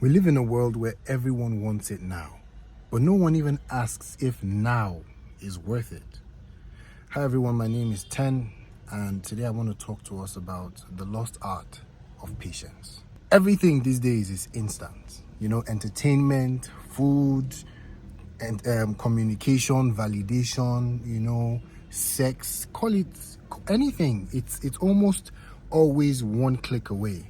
We live in a world where everyone wants it now, but no one even asks if now is worth it. Hi everyone, my name is Ten, and today I want to talk to us about the lost art of patience. Everything these days is instant, entertainment, food, and communication, validation, sex, call it anything. It's almost always one click away,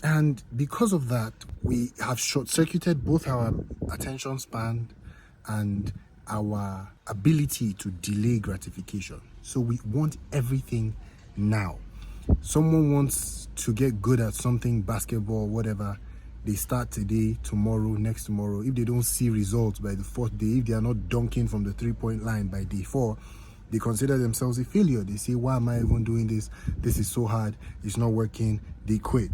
and because of that, we have short-circuited both our attention span and our ability to delay gratification. So we want everything now. Someone wants to get good at something, basketball, whatever. They start today, tomorrow, next tomorrow. If they don't see results by the fourth day, if they are not dunking from the three-point line by day 4, they consider themselves a failure. They say, why am I even doing this? This is so hard. It's not working. They quit.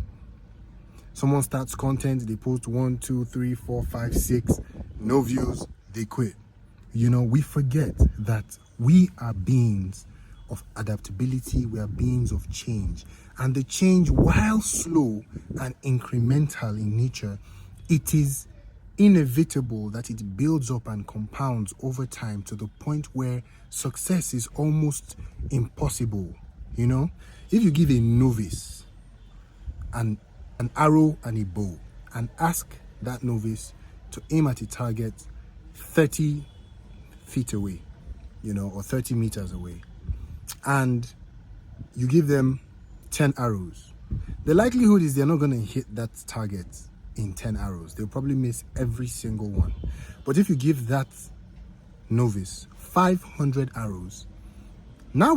Someone starts content, they post 1, 2, 3, 4, 5, 6, no views, they quit. We forget that we are beings of adaptability, we are beings of change. And the change, while slow and incremental in nature, it is inevitable that it builds up and compounds over time to the point where success is almost impossible. If you give a novice an arrow and a bow and ask that novice to aim at a target 30 feet away, or 30 meters away, and you give them 10 arrows, the likelihood is they're not going to hit that target in 10 arrows. They'll probably miss every single one. But if you give that novice 500 arrows, now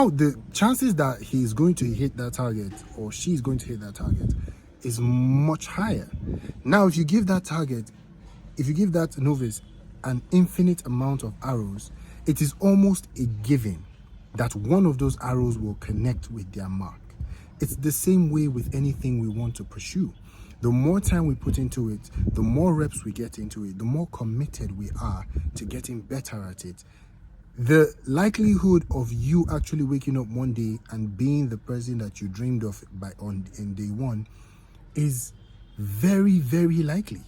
the chances that he is going to hit that target or she is going to hit that target is much higher. Now, if you give that novice an infinite amount of arrows, it is almost a given that one of those arrows will connect with their mark. It's the same way with anything we want to pursue. The more time we put into it, the more reps we get into it, the more committed we are to getting better at it. The likelihood of you actually waking up one day and being the person that you dreamed of in day one is very, very likely.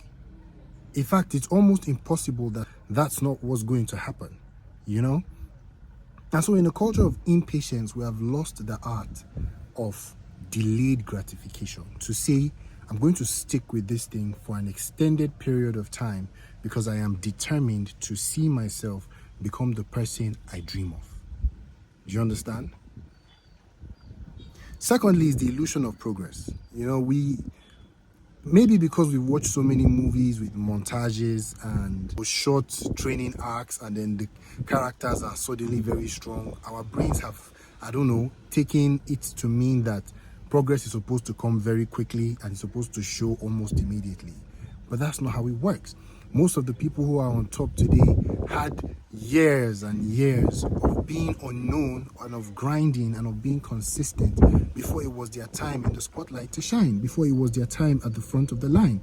In fact, it's almost impossible that that's not what's going to happen, And so in a culture of impatience, we have lost the art of delayed gratification. To say, I'm going to stick with this thing for an extended period of time because I am determined to see myself become the person I dream of. Do you understand? Secondly is the illusion of progress. Maybe because we've watched so many movies with montages and short training arcs, and then the characters are suddenly very strong, our brains have, taken it to mean that progress is supposed to come very quickly and it's supposed to show almost immediately. But that's not how it works. Most of the people who are on top today had years and years of being unknown and of grinding and of being consistent before it was their time in the spotlight to shine, before it was their time at the front of the line.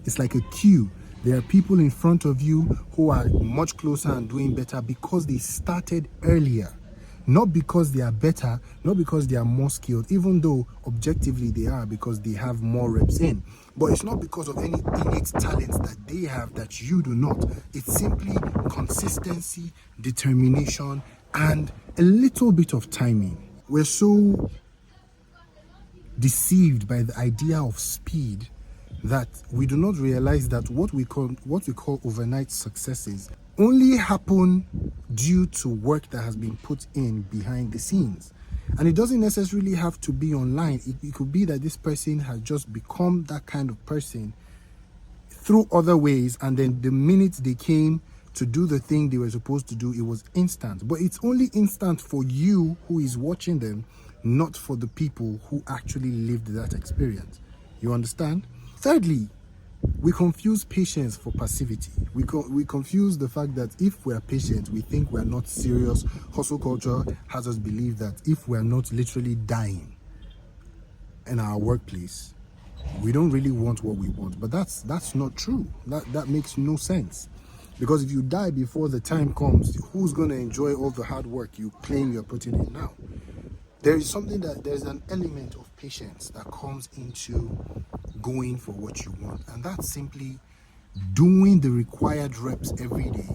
It's like a queue. There are people in front of you who are much closer and doing better because they started earlier. Not because they are better, not because they are more skilled, even though objectively they are, because they have more reps in. But it's not because of any innate talents that they have that you do not. It's simply consistency, determination, and a little bit of timing. We're so deceived by the idea of speed that we do not realize that what we call overnight successes only happen due to work that has been put in behind the scenes. And it doesn't necessarily have to be online. It could be that this person has just become that kind of person through other ways, and then the minute they came to do the thing they were supposed to do, it was instant. But it's only instant for you who is watching them, not for the people who actually lived that experience. You understand? Thirdly, we confuse patience for passivity. We confuse the fact that if we are patient, we think we are not serious. Hustle culture has us believe that if we are not literally dying in our workplace, we don't really want what we want. But that's not true. That makes no sense. Because if you die before the time comes, who's going to enjoy all the hard work you claim you're putting in now? there's an element of patience that comes into going for what you want, and that's simply doing the required reps every day.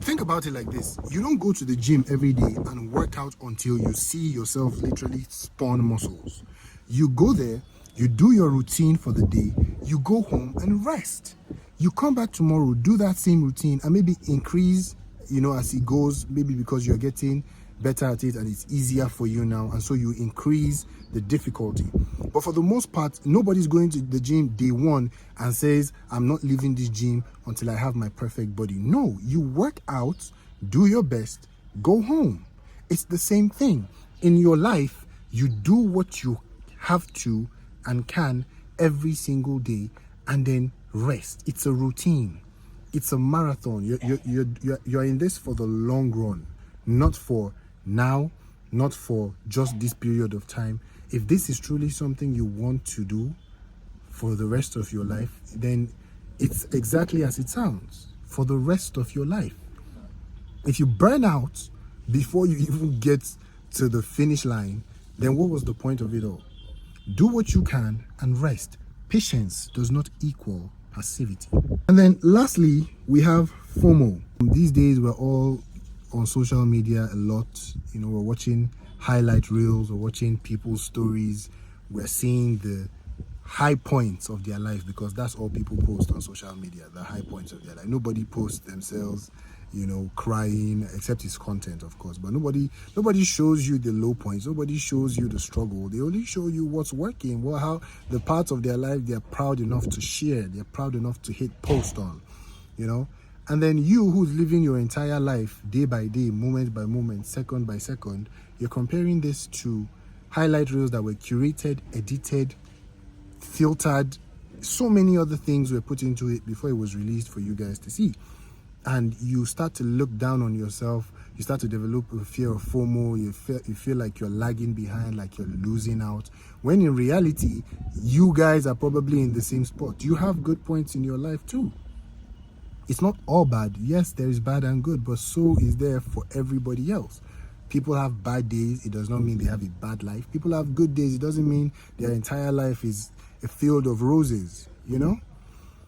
Think about it like this: you don't go to the gym every day and work out until you see yourself literally spawn muscles. You go there, you do your routine for the day, you go home and rest. You come back tomorrow, do that same routine, and maybe increase, as it goes, maybe because you're getting better at it and it's easier for you now, and so you increase the difficulty. But for the most part, nobody's going to the gym day one and says, I'm not leaving this gym until I have my perfect body. No, you work out, do your best, go home. It's the same thing. In your life, you do what you have to and can every single day, and then rest. It's a routine. It's a marathon. You're in this for the long run, not for now, not for just this period of time. If this is truly something you want to do for the rest of your life, then it's exactly as it sounds, for the rest of your life. If you burn out before you even get to the finish line, then what was the point of it all? Do what you can and rest. Patience does not equal passivity. And then lastly, we have FOMO. These days, we're all on social media a lot. We're watching highlight reels, we're watching people's stories, we're seeing the high points of their life, because that's all people post on social media, the high points of their life. Nobody posts themselves, crying, except it's content, of course. But nobody shows you the low points. Nobody shows you the struggle. They only show you what's working, how the parts of their life they're proud enough to share, they're proud enough to hit post on, And then you, who's living your entire life day by day, moment by moment, second by second, you're comparing this to highlight reels that were curated, edited, filtered, so many other things were put into it before it was released for you guys to see. And you start to look down on yourself. You start to develop a fear of FOMO. You feel like you're lagging behind, like you're losing out, when in reality you guys are probably in the same spot. You have good points in your life too. It's not all bad. Yes, there is bad and good, but so is there for everybody else. People have bad days. It does not mean they have a bad life. People have good days. It doesn't mean their entire life is a field of roses,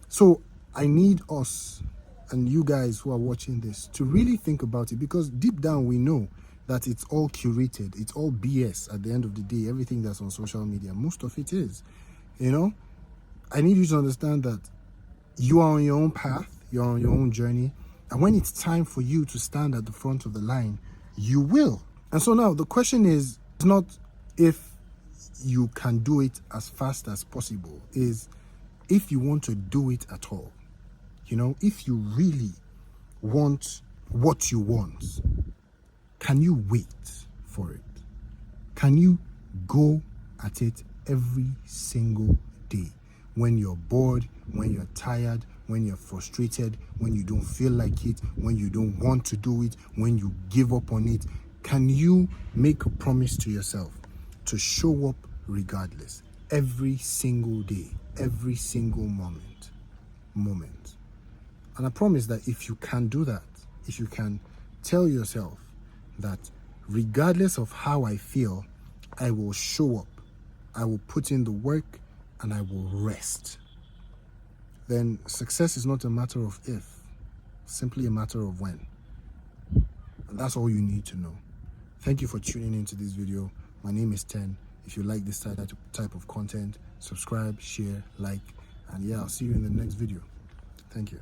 So I need us and you guys who are watching this to really think about it, because deep down we know that it's all curated. It's all BS at the end of the day. Everything that's on social media, most of it is, I need you to understand that you are on your own path. You're on your own journey. And when it's time for you to stand at the front of the line, you will. And so now the question is not if you can do it as fast as possible, is if you want to do it at all. If you really want what you want, can you wait for it? Can you go at it every single day? When you're bored, when you're tired, when you're frustrated, when you don't feel like it, when you don't want to do it, when you give up on it, can you make a promise to yourself to show up regardless, every single day, every single moment? And I promise that if you can do that, if you can tell yourself that regardless of how I feel, I will show up, I will put in the work, and I will rest, then success is not a matter of if, simply a matter of when. And that's all you need to know. Thank you for tuning into this video. My name is Ten. If you like this type of content, subscribe, share, like, and yeah, I'll see you in the next video. Thank you.